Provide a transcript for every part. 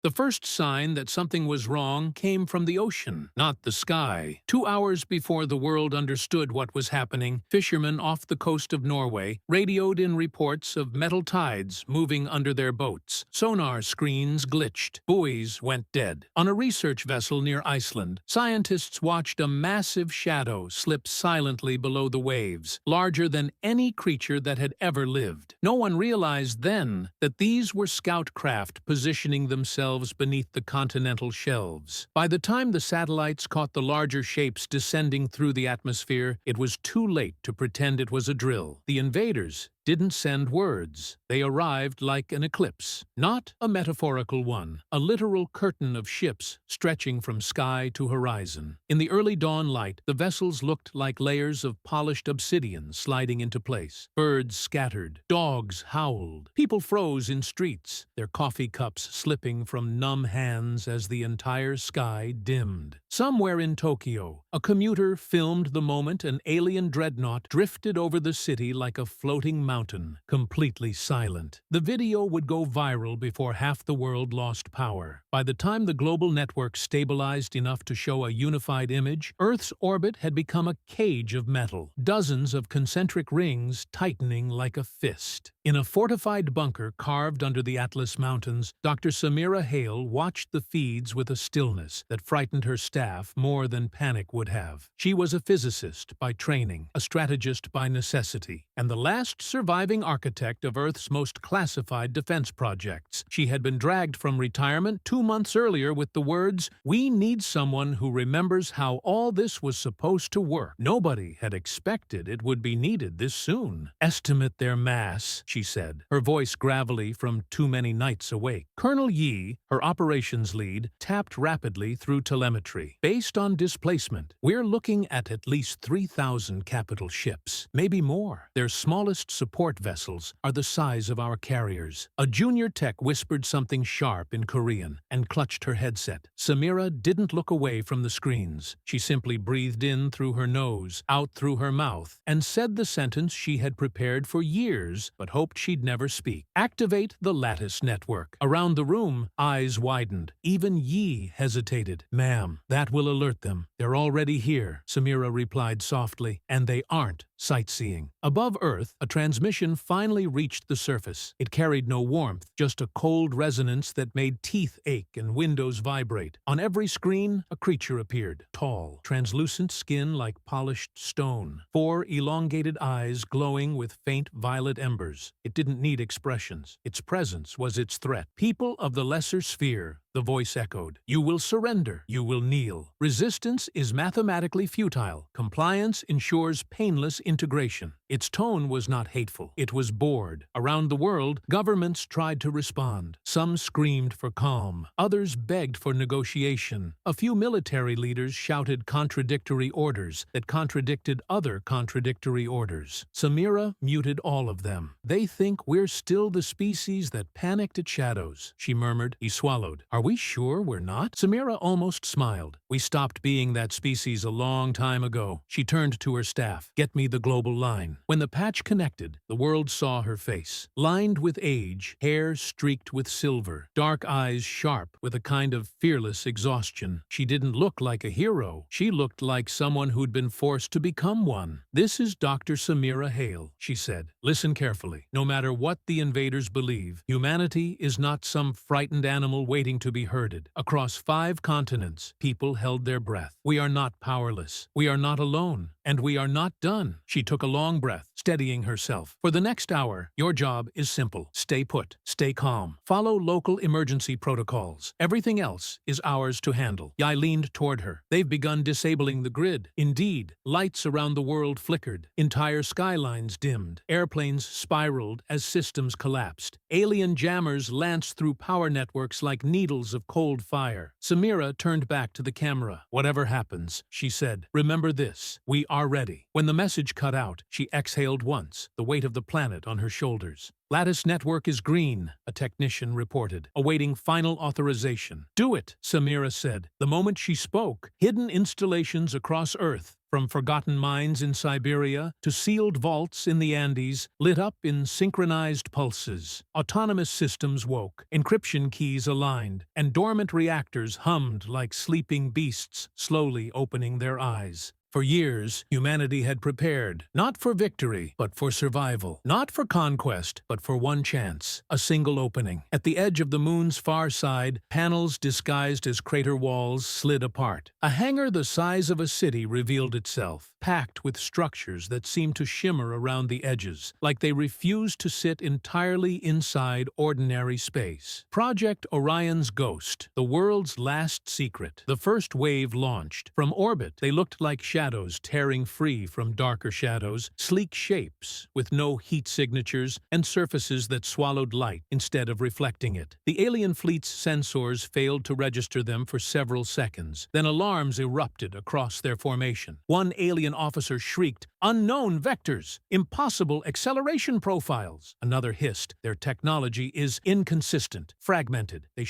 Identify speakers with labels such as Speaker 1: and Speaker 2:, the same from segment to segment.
Speaker 1: The first sign that something was wrong came from the ocean, not the sky. 2 hours before the world understood what was happening, fishermen off the coast of Norway radioed in reports of metal tides moving under their boats. Sonar screens glitched. Buoys went dead. On a research vessel near Iceland, scientists watched a massive shadow slip silently below the waves, larger than any creature that had ever lived. No one realized then that these were scout craft positioning themselves beneath the continental shelves. By the time the satellites caught the larger shapes descending through the atmosphere, it was too late to pretend it was a drill. The invaders didn't send words. They arrived like an eclipse. Not a metaphorical one, a literal curtain of ships stretching from sky to horizon. In the early dawn light, the vessels looked like layers of polished obsidian sliding into place. Birds scattered. Dogs howled. People froze in streets, their coffee cups slipping from numb hands as the entire sky dimmed. Somewhere in Tokyo, a commuter filmed the moment an alien dreadnought drifted over the city like a floating mountain, completely silent. The video would go viral before half the world lost power. By the time the global network stabilized enough to show a unified image, Earth's orbit had become a cage of metal, dozens of concentric rings tightening like a fist. In a fortified bunker carved under the Atlas Mountains, Dr. Samira Hale watched the feeds with a stillness that frightened her staff more than panic would have. She was a physicist by training, a strategist by necessity, and the last surviving architect of Earth's most classified defense projects. She had been dragged from retirement 2 months earlier with the words, "We need someone who remembers how all this was supposed to work." Nobody had expected it would be needed this soon. "Estimate their mass," she said, her voice gravelly from too many nights awake. Colonel Yi, her operations lead, tapped rapidly through telemetry. "Based on displacement, we're looking at least 3,000 capital ships, maybe more. Their smallest support vessels are the size of our carriers." A junior tech whispered something sharp in Korean and clutched her headset. Samira didn't look away from the screens. She simply breathed in through her nose, out through her mouth, and said the sentence she had prepared for years but hoped she'd never speak. "Activate the lattice network." Around the room, eyes widened. Even Yi hesitated. "Ma'am, that will alert them. They're already here," Samira replied softly, "and they aren't sightseeing." Above Earth, a transmission finally reached the surface. It carried no warmth, just a cold resonance that made teeth ache and windows vibrate. On every screen, a creature appeared, tall, translucent skin like polished stone, 4 elongated eyes glowing with faint violet embers. It didn't need expressions. Its presence was its threat. "People of the lesser sphere," the voice echoed. "You will surrender. You will kneel. Resistance is mathematically futile. Compliance ensures painless integration." Its tone was not hateful. It was bored. Around the world, governments tried to respond. Some screamed for calm. Others begged for negotiation. A few military leaders shouted contradictory orders that contradicted other contradictory orders. Samira muted all of them. "They think we're still the species that panicked at shadows," she murmured. He swallowed. "Are we sure we're not?" Samira almost smiled. "We stopped being that species a long time ago." She turned to her staff. "Get me the global line." When the patch connected, the world saw her face. Lined with age, hair streaked with silver, dark eyes sharp with a kind of fearless exhaustion. She didn't look like a hero. She looked like someone who'd been forced to become one. "This is Dr. Samira Hale," she said. "Listen carefully. No matter what the invaders believe, humanity is not some frightened animal waiting to be herded. Across 5 continents, people held their breath. We are not powerless. We are not alone. And we are not done." She took a long breath, steadying herself. "For the next hour, your job is simple. Stay put. Stay calm. Follow local emergency protocols. Everything else is ours to handle." Yai leaned toward her. "They've begun disabling the grid." Indeed, lights around the world flickered. Entire skylines dimmed. Airplanes spiraled as systems collapsed. Alien jammers lanced through power networks like needles of cold fire. Samira turned back to the camera. "Whatever happens," she said, "remember this. We are ready." When the message cut out, she exhaled failed once, the weight of the planet on her shoulders. Lattice network is green, a technician reported, awaiting final authorization. Do it, Samira said. The moment she spoke, hidden installations across Earth, from forgotten mines in Siberia to sealed vaults in the Andes, lit up in synchronized pulses. Autonomous systems woke, encryption keys aligned, and dormant reactors hummed like sleeping beasts slowly opening their eyes. For years, humanity had prepared, not for victory, but for survival. Not for conquest, but for one chance. A single opening. At the edge of the moon's far side, panels disguised as crater walls slid apart. A hangar the size of a city revealed itself, packed with structures that seemed to shimmer around the edges, like they refused to sit entirely inside ordinary space. Project Orion's Ghost, the world's last secret. The first wave launched. From orbit, they looked like shadows tearing free from darker shadows, sleek shapes with no heat signatures and surfaces that swallowed light instead of reflecting it. The alien fleet's sensors failed to register them for several seconds. Then alarms erupted across their formation. One alien officer shrieked, "Unknown vectors! Impossible acceleration profiles!" Another hissed, "Their technology is inconsistent, fragmented. They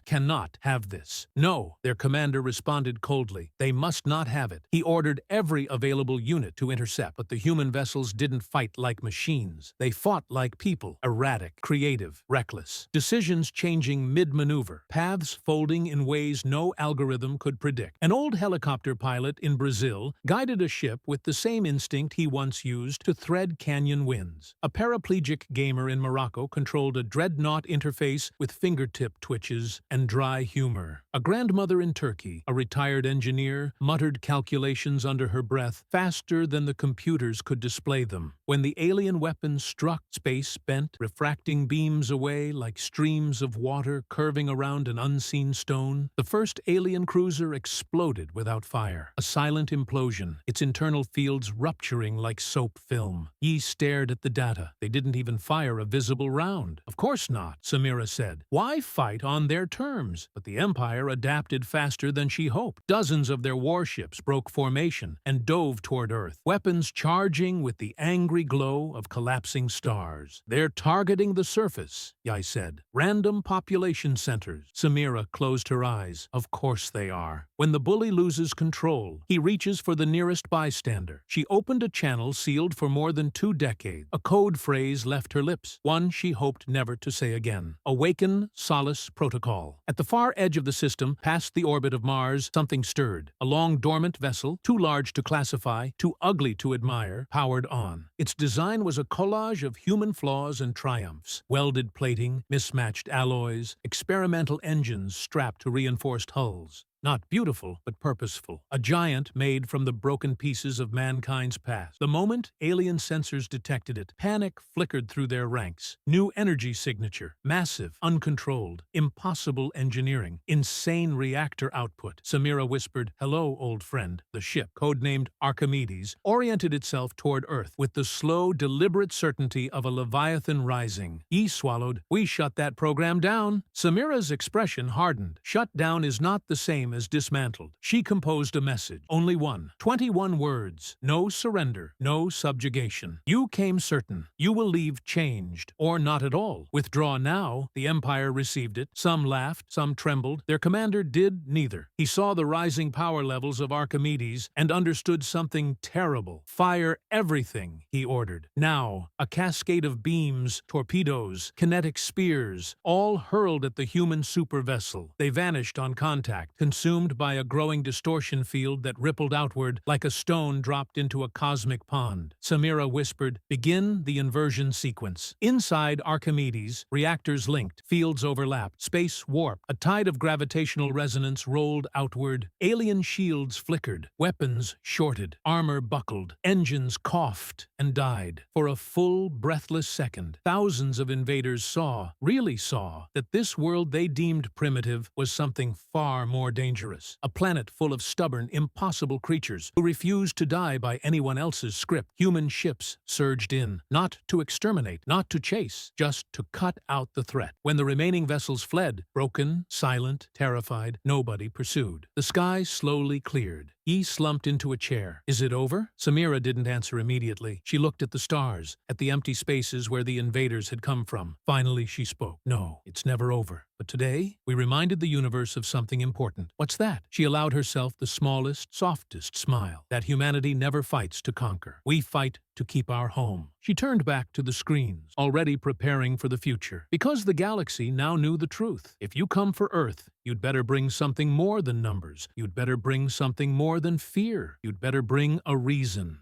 Speaker 1: cannot have this." "No," their commander responded coldly. "They must not have it." He ordered every available unit to intercept, but the human vessels didn't fight like machines. They fought like people, erratic, creative, reckless. Decisions changing mid-maneuver, paths folding in ways no algorithm could predict. An old helicopter pilot in Brazil guided a ship with the same instinct he once used to thread canyon winds. A paraplegic gamer in Morocco controlled a dreadnought interface with fingertip twitches and dry humor. A grandmother in Turkey, a retired engineer, muttered calculations under her breath faster than the computers could display them. When the alien weapons struck, space bent, refracting beams away like streams of water curving around an unseen stone. The first alien cruiser exploded without fire. A silent implosion, its internal fields rupturing like soap film. Yi stared at the data. They didn't even fire a visible round. "Of course not," Samira said. "Why fight on their terms?" But the Empire adapted faster than she hoped. Dozens of their warships broke formation and dove toward Earth, weapons charging with the angry glow of collapsing stars. "They're targeting the surface," Yi said. "Random population centers." Samira closed her eyes. Of course they are. When the bully loses control, he reaches for the nearest bystander. She opened a channel sealed for more than 2 decades. A code phrase left her lips, one she hoped never to say again. "Awaken Solace Protocol." At the far edge of the system, past the orbit of Mars, something stirred. A long-dormant vessel, too large to classify, too ugly to admire, powered on. Its design was a collage of human flaws and triumphs. Welded plating, mismatched alloys, experimental engines strapped to reinforced hulls. Not beautiful, but purposeful. A giant made from the broken pieces of mankind's past. The moment alien sensors detected it, panic flickered through their ranks. New energy signature. Massive, uncontrolled, impossible engineering. Insane reactor output. Samira whispered, "Hello, old friend." The ship, codenamed Archimedes, oriented itself toward Earth with the slow, deliberate certainty of a leviathan rising. Yi swallowed. "We shut that program down." Samira's expression hardened. Shut down is not the same as dismantled. She composed a message. Only one. 21 words. No surrender. No subjugation. "You came certain. You will leave changed. Or not at all. Withdraw now." The Empire received it. Some laughed. Some trembled. Their commander did neither. He saw the rising power levels of Archimedes and understood something terrible. "Fire everything," he ordered. Now, a cascade of beams, torpedoes, kinetic spears, all hurled at the human supervessel. They vanished on contact, consumed by a growing distortion field that rippled outward like a stone dropped into a cosmic pond. Samira whispered, "Begin the inversion sequence." Inside Archimedes, reactors linked, fields overlapped, space warped. A tide of gravitational resonance rolled outward. Alien shields flickered, weapons shorted, armor buckled, engines coughed and died. For a full, breathless second, thousands of invaders really saw, that this world they deemed primitive was something far more dangerous. A planet full of stubborn, impossible creatures who refused to die by anyone else's script. Human ships surged in, not to exterminate, not to chase, just to cut out the threat. When the remaining vessels fled, broken, silent, terrified, nobody pursued. The sky slowly cleared. He slumped into a chair. Is it over? Samira didn't answer immediately. She looked at the stars, at the empty spaces where the invaders had come from. Finally, she spoke. No, it's never over. But today, we reminded the universe of something important. What's that? She allowed herself the smallest, softest smile. That humanity never fights to conquer. We fight to keep our home. She turned back to the screens, already preparing for the future. Because the galaxy now knew the truth. If you come for Earth, you'd better bring something more than numbers. You'd better bring something more than fear. You'd better bring a reason.